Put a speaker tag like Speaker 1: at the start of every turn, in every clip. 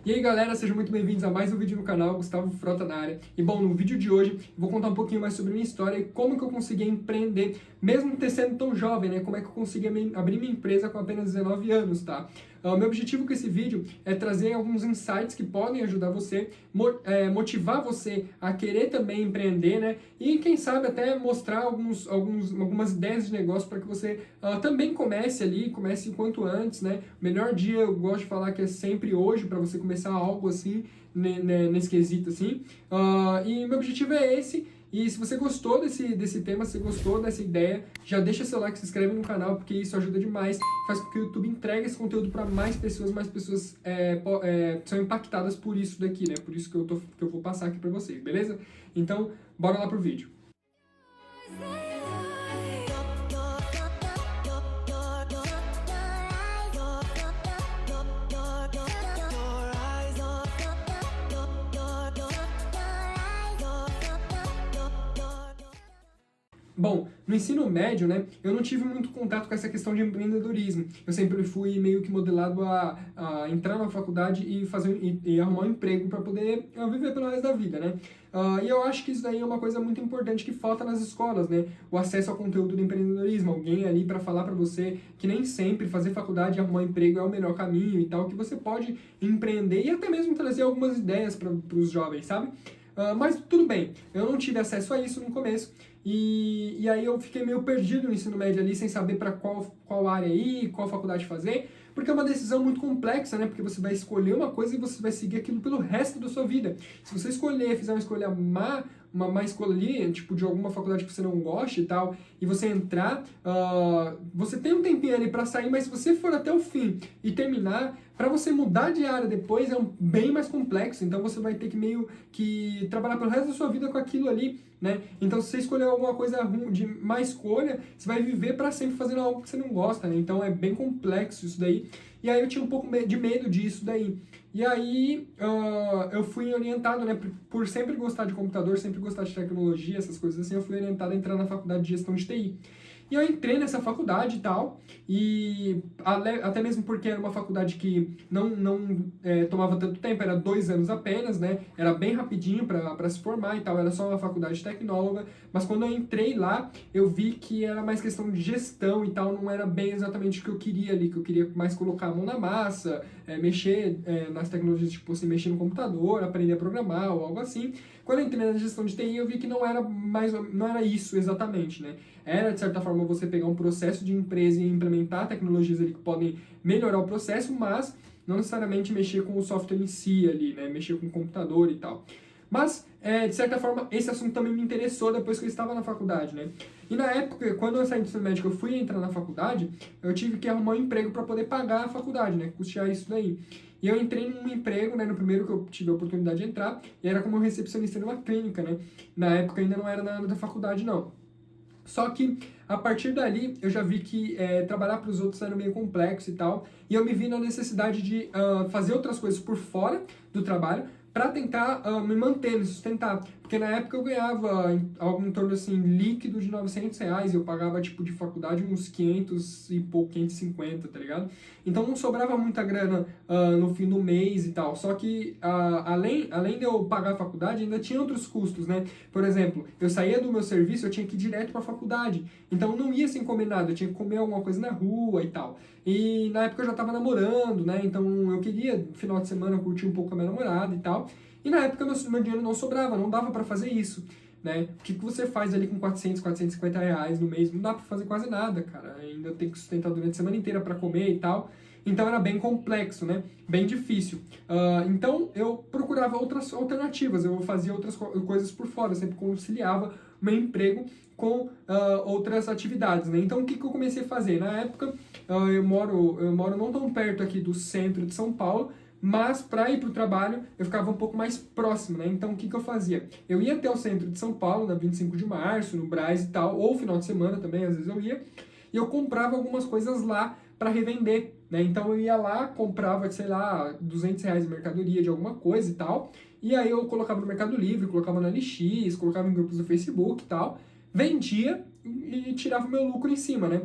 Speaker 1: E aí galera, sejam muito bem-vindos a mais um vídeo no canal, Gustavo Frota na área. E bom, no vídeo de hoje eu vou contar um pouquinho mais sobre a minha história e como que eu consegui empreender, mesmo sendo tão jovem, né? Como é que eu consegui abrir minha empresa com apenas 19 anos, tá? O meu objetivo com esse vídeo é trazer alguns insights que podem ajudar você, motivar você a querer também empreender, né? E quem sabe até mostrar algumas ideias de negócio para que você também comece o quanto antes, né? O melhor dia, eu gosto de falar que é sempre hoje, para você começar algo assim, nesse quesito assim. E meu objetivo é esse. E se você gostou desse tema, se você gostou dessa ideia, já deixa seu like, se inscreve no canal, porque isso ajuda demais, faz com que o YouTube entregue esse conteúdo para mais pessoas são impactadas por isso daqui, né? Por isso que eu vou passar aqui para vocês, beleza? Então, bora lá pro vídeo. Bom, no ensino médio, né, eu não tive muito contato com essa questão de empreendedorismo. Eu sempre fui meio que modelado a entrar na faculdade e arrumar um emprego para poder viver pelo resto da vida, né? E eu acho que isso daí é uma coisa muito importante que falta nas escolas, né? O acesso ao conteúdo do empreendedorismo, alguém ali para falar para você que nem sempre fazer faculdade e arrumar um emprego é o melhor caminho e tal, que você pode empreender e até mesmo trazer algumas ideias para os jovens, sabe? Mas tudo bem, eu não tive acesso a isso no começo e aí eu fiquei meio perdido no ensino médio ali, sem saber para qual área ir, qual faculdade fazer, porque é uma decisão muito complexa, né? Porque você vai escolher uma coisa e você vai seguir aquilo pelo resto da sua vida. Se você fizer uma escolha uma má escolha ali, tipo, de alguma faculdade que você não goste e tal, e você entrar, você tem um tempinho ali para sair, mas se você for até o fim e terminar, para você mudar de área depois é bem mais complexo, então você vai ter que meio que trabalhar pelo resto da sua vida com aquilo ali, né? Então se você escolher alguma coisa de má escolha, você vai viver para sempre fazendo algo que você não gosta, né? Então é bem complexo isso daí. E aí eu tinha um pouco de medo disso daí. E aí eu fui orientado, né, por sempre gostar de computador, sempre gostar de tecnologia, essas coisas assim, eu fui orientado a entrar na faculdade de gestão de TI. E eu entrei nessa faculdade e tal, e até mesmo porque era uma faculdade que não tomava tanto tempo, era 2 anos apenas, né? Era bem rapidinho para se formar e tal, era só uma faculdade tecnóloga, mas quando eu entrei lá, eu vi que era mais questão de gestão e tal, não era bem exatamente o que eu queria ali, que eu queria mais colocar a mão na massa, mexer nas tecnologias, tipo assim, mexer no computador, aprender a programar ou algo assim. Quando eu entrei na gestão de TI, eu vi que não era isso exatamente, né? Era, de certa forma, você pegar um processo de empresa e implementar tecnologias ali que podem melhorar o processo, mas não necessariamente mexer com o software em si ali, né? Mexer com o computador e tal. Mas, de certa forma, esse assunto também me interessou depois que eu estava na faculdade, né? E na época, quando eu saí do ensino médio, eu fui entrar na faculdade, eu tive que arrumar um emprego para poder pagar a faculdade, né? Custear isso daí. E eu entrei num emprego, né, no primeiro que eu tive a oportunidade de entrar, e era como recepcionista numa clínica, né? Na época ainda não era na área da faculdade, não. Só que, a partir dali, eu já vi que trabalhar para os outros era meio complexo e tal, e eu me vi na necessidade de fazer outras coisas por fora do trabalho, para tentar me manter, me sustentar. Porque na época eu ganhava algo em torno, assim, líquido de R$ 900, e eu pagava, tipo, de faculdade uns 500 e pouco, 550, tá ligado? Então não sobrava muita grana no fim do mês e tal. Só que, além de eu pagar a faculdade, ainda tinha outros custos, né? Por exemplo, eu saía do meu serviço, eu tinha que ir direto pra faculdade. Então não ia sem comer nada, eu tinha que comer alguma coisa na rua e tal. E na época eu já tava namorando, né? Então eu queria, no final de semana, curtir um pouco com a minha namorada e tal. E na época meu dinheiro não sobrava, não dava para fazer isso, né? O que você faz ali com 450 reais no mês? Não dá para fazer quase nada, cara. Ainda tem que sustentar durante a semana inteira para comer e tal. Então era bem complexo, né? Bem difícil. Então eu procurava outras alternativas, eu fazia outras coisas por fora, eu sempre conciliava meu emprego com outras atividades, né? Então o que eu comecei a fazer? Na época eu moro não tão perto aqui do centro de São Paulo, mas para ir para o trabalho eu ficava um pouco mais próximo, né? Então o que eu fazia? Eu ia até o centro de São Paulo, na 25 de março, no Brás e tal, ou final de semana também, às vezes eu ia, e eu comprava algumas coisas lá para revender, né? Então eu ia lá, comprava, sei lá, R$ 200 de mercadoria de alguma coisa e tal, e aí eu colocava no Mercado Livre, colocava na LX, colocava em grupos do Facebook e tal, vendia e tirava o meu lucro em cima, né?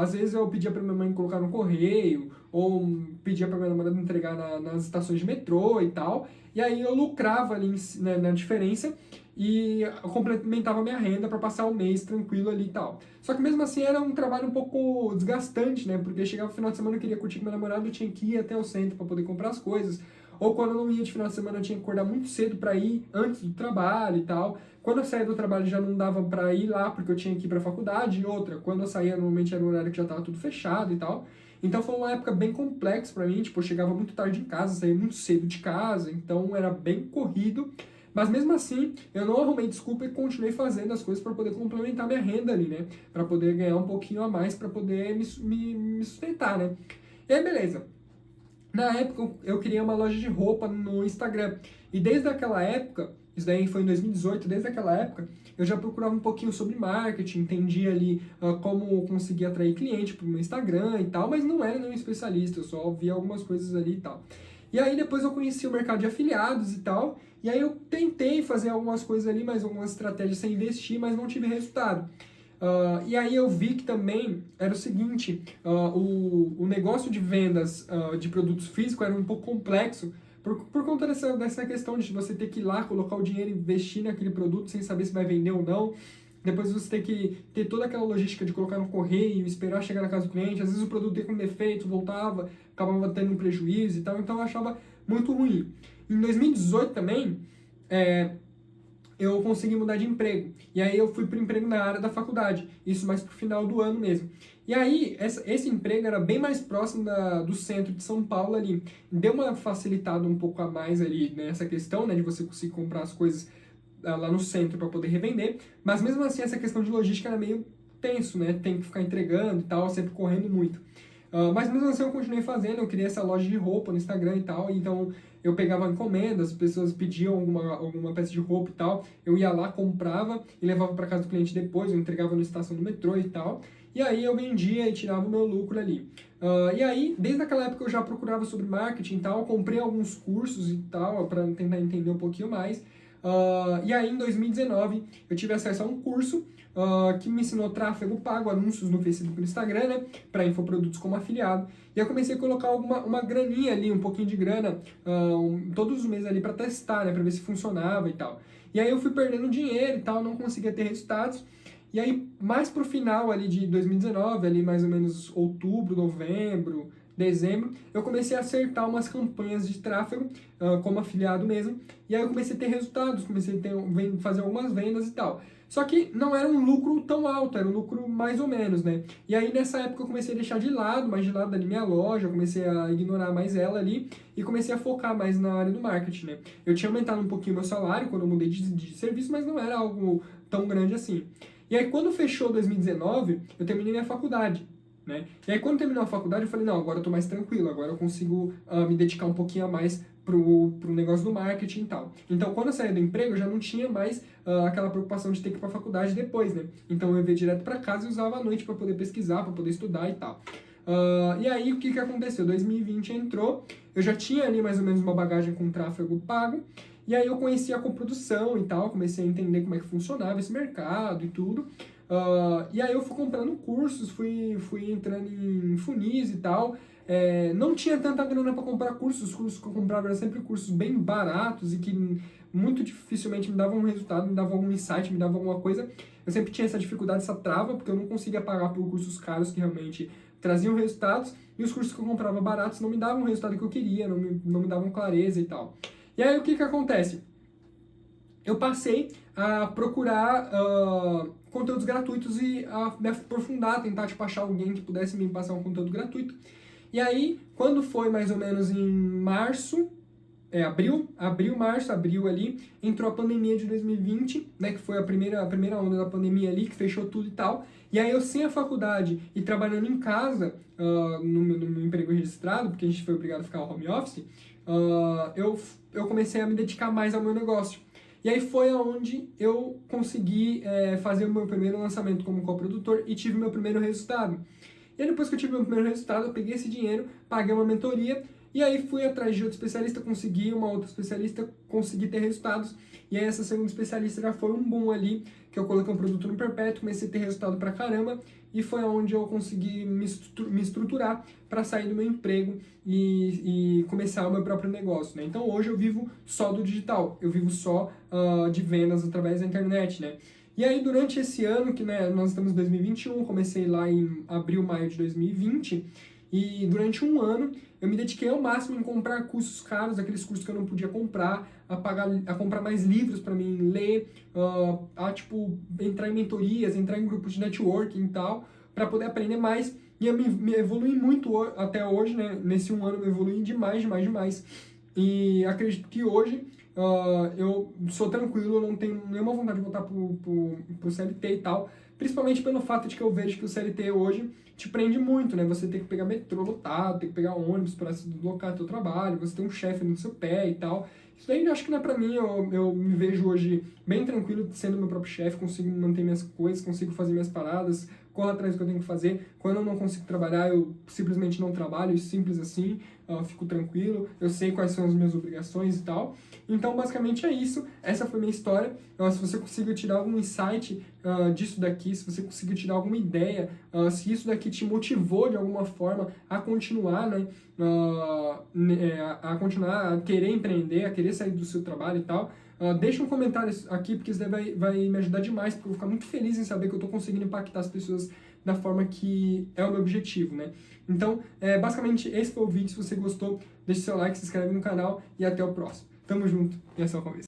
Speaker 1: Às vezes eu pedia para minha mãe colocar no correio, ou pedia para minha namorada entregar nas estações de metrô e tal, e aí eu lucrava ali na diferença e eu complementava minha renda para passar o mês tranquilo ali e tal. Só que mesmo assim era um trabalho um pouco desgastante, né? Porque chegava no final de semana eu queria curtir com meu namorado, eu tinha que ir até o centro para poder comprar as coisas. Ou quando eu não ia de final de semana eu tinha que acordar muito cedo para ir antes do trabalho e tal. Quando eu saía do trabalho já não dava para ir lá porque eu tinha que ir para a faculdade. E outra, quando eu saía normalmente era um horário que já estava tudo fechado e tal. Então foi uma época bem complexa para mim, tipo, eu chegava muito tarde em casa, saía muito cedo de casa, então era bem corrido. Mas mesmo assim, eu não arrumei desculpa e continuei fazendo as coisas para poder complementar minha renda ali, né? Para poder ganhar um pouquinho a mais, para poder me sustentar, né? E aí, beleza. Na época, eu criei uma loja de roupa no Instagram. E desde aquela época, isso daí foi em 2018, desde aquela época, eu já procurava um pouquinho sobre marketing, entendia ali como conseguir atrair cliente para o meu Instagram e tal, mas não era nenhum especialista, eu só via algumas coisas ali e tal. E aí depois eu conheci o mercado de afiliados e tal, e aí eu tentei fazer algumas coisas ali, mas algumas estratégias sem investir, mas não tive resultado. E aí eu vi que também era o seguinte, o negócio de vendas de produtos físicos era um pouco complexo por conta dessa questão de você ter que ir lá, colocar o dinheiro e investir naquele produto sem saber se vai vender ou não. Depois você tem que ter toda aquela logística de colocar no correio, esperar chegar na casa do cliente. Às vezes o produto ia com defeito, voltava, acabava tendo um prejuízo e tal. Então eu achava muito ruim. Em 2018 também, eu consegui mudar de emprego. E aí eu fui para o emprego na área da faculdade. Isso mais pro final do ano mesmo. E aí, esse emprego era bem mais próximo do centro de São Paulo ali. Deu uma facilitada um pouco a mais ali nessa questão, né, de você conseguir comprar as coisas lá no centro para poder revender. Mas mesmo assim, essa questão de logística era meio tenso, né? Tem que ficar entregando e tal, sempre correndo muito. Mas mesmo assim eu continuei fazendo, eu criei essa loja de roupa no Instagram e tal, então eu pegava encomendas, as pessoas pediam alguma peça de roupa e tal, eu ia lá, comprava e levava para casa do cliente depois, eu entregava na estação do metrô e tal, e aí eu vendia e tirava o meu lucro ali. E aí, desde aquela época eu já procurava sobre marketing e tal, comprei alguns cursos e tal, para tentar entender um pouquinho mais. E aí, em 2019, eu tive acesso a um curso que me ensinou tráfego pago, anúncios no Facebook e no Instagram, né, para infoprodutos como afiliado. E eu comecei a colocar uma graninha ali, um pouquinho de grana, todos os meses ali para testar, né, para ver se funcionava e tal. E aí eu fui perdendo dinheiro e tal, não conseguia ter resultados. E aí, mais pro final ali de 2019, ali mais ou menos outubro, novembro, dezembro, eu comecei a acertar umas campanhas de tráfego, como afiliado mesmo, e aí eu comecei a ter resultados, comecei a fazer algumas vendas e tal. Só que não era um lucro tão alto, era um lucro mais ou menos, né? E aí nessa época eu comecei a deixar de lado, mais de lado ali minha loja, eu comecei a ignorar mais ela ali e comecei a focar mais na área do marketing, né? Eu tinha aumentado um pouquinho meu salário quando eu mudei de serviço, mas não era algo tão grande assim. E aí quando fechou 2019, eu terminei minha faculdade. Né? E aí quando terminou a faculdade eu falei, não, agora eu tô mais tranquilo, agora eu consigo me dedicar um pouquinho a mais pro negócio do marketing e tal. Então quando eu saí do emprego eu já não tinha mais aquela preocupação de ter que ir pra faculdade depois, né? Então eu ia direto para casa e usava a noite para poder pesquisar, para poder estudar e tal. E aí o que aconteceu? 2020 entrou, eu já tinha ali mais ou menos uma bagagem com tráfego pago, e aí eu conheci a coprodução e tal, comecei a entender como é que funcionava esse mercado e tudo. E aí eu fui comprando cursos, fui entrando em funis e tal. Não tinha tanta grana para comprar cursos, os cursos que eu comprava eram sempre cursos bem baratos e que muito dificilmente me davam um resultado, me davam algum insight, me davam alguma coisa. Eu sempre tinha essa dificuldade, essa trava, porque eu não conseguia pagar por cursos caros que realmente traziam resultados, e os cursos que eu comprava baratos não me davam o resultado que eu queria, não me davam clareza e tal. E aí o que acontece? Eu passei a procurar conteúdos gratuitos e a me aprofundar, tentar tipo, achar alguém que pudesse me passar um conteúdo gratuito. E aí, quando foi mais ou menos em março, abril ali, entrou a pandemia de 2020, né, que foi a primeira onda da pandemia ali, que fechou tudo e tal. E aí eu sem a faculdade e trabalhando em casa, no meu emprego registrado, porque a gente foi obrigado a ficar home office, eu comecei a me dedicar mais ao meu negócio. E aí foi onde eu consegui fazer o meu primeiro lançamento como coprodutor e tive meu primeiro resultado. E aí depois que eu tive meu primeiro resultado, eu peguei esse dinheiro, paguei uma mentoria E aí fui atrás de outro especialista, consegui uma outra especialista, consegui ter resultados. E aí essa segunda especialista já foi um boom ali, que eu coloquei um produto no perpétuo, comecei a ter resultado pra caramba, e foi onde eu consegui me estruturar para sair do meu emprego e começar o meu próprio negócio, né? Então hoje eu vivo só do digital, eu vivo só de vendas através da internet, né? E aí durante esse ano, que né, nós estamos em 2021, comecei lá em abril, maio de 2020, e durante um ano eu me dediquei ao máximo em comprar cursos caros, aqueles cursos que eu não podia comprar, a comprar mais livros para mim ler, tipo, entrar em mentorias, entrar em grupos de networking e tal, para poder aprender mais. E eu me evolui muito até hoje, né? Nesse um ano eu me evolui demais, demais, demais. E acredito que hoje eu sou tranquilo, eu não tenho nenhuma vontade de voltar pro CLT e tal. Principalmente pelo fato de que eu vejo que o CLT hoje te prende muito, né? Você tem que pegar metrô lotado, tem que pegar ônibus para se deslocar do seu trabalho, você tem um chefe no seu pé e tal. Isso daí eu acho que não é pra mim, eu me vejo hoje bem tranquilo sendo meu próprio chefe, consigo manter minhas coisas, consigo fazer minhas paradas, corro atrás do que eu tenho que fazer. Quando eu não consigo trabalhar, eu simplesmente não trabalho, simples assim, fico tranquilo, eu sei quais são as minhas obrigações e tal. Então, basicamente é isso, essa foi minha história. Se você conseguiu tirar algum insight disso daqui, se você conseguiu tirar alguma ideia, se isso daqui te motivou de alguma forma a continuar, né, a continuar a querer empreender, a querer sair do seu trabalho e tal, deixa um comentário aqui, porque isso daí vai me ajudar demais, porque eu vou ficar muito feliz em saber que eu estou conseguindo impactar as pessoas da forma que é o meu objetivo, né? Então, basicamente, esse foi o vídeo. Se você gostou, deixe seu like, se inscreve no canal e até o próximo. Tamo junto e é só o começo.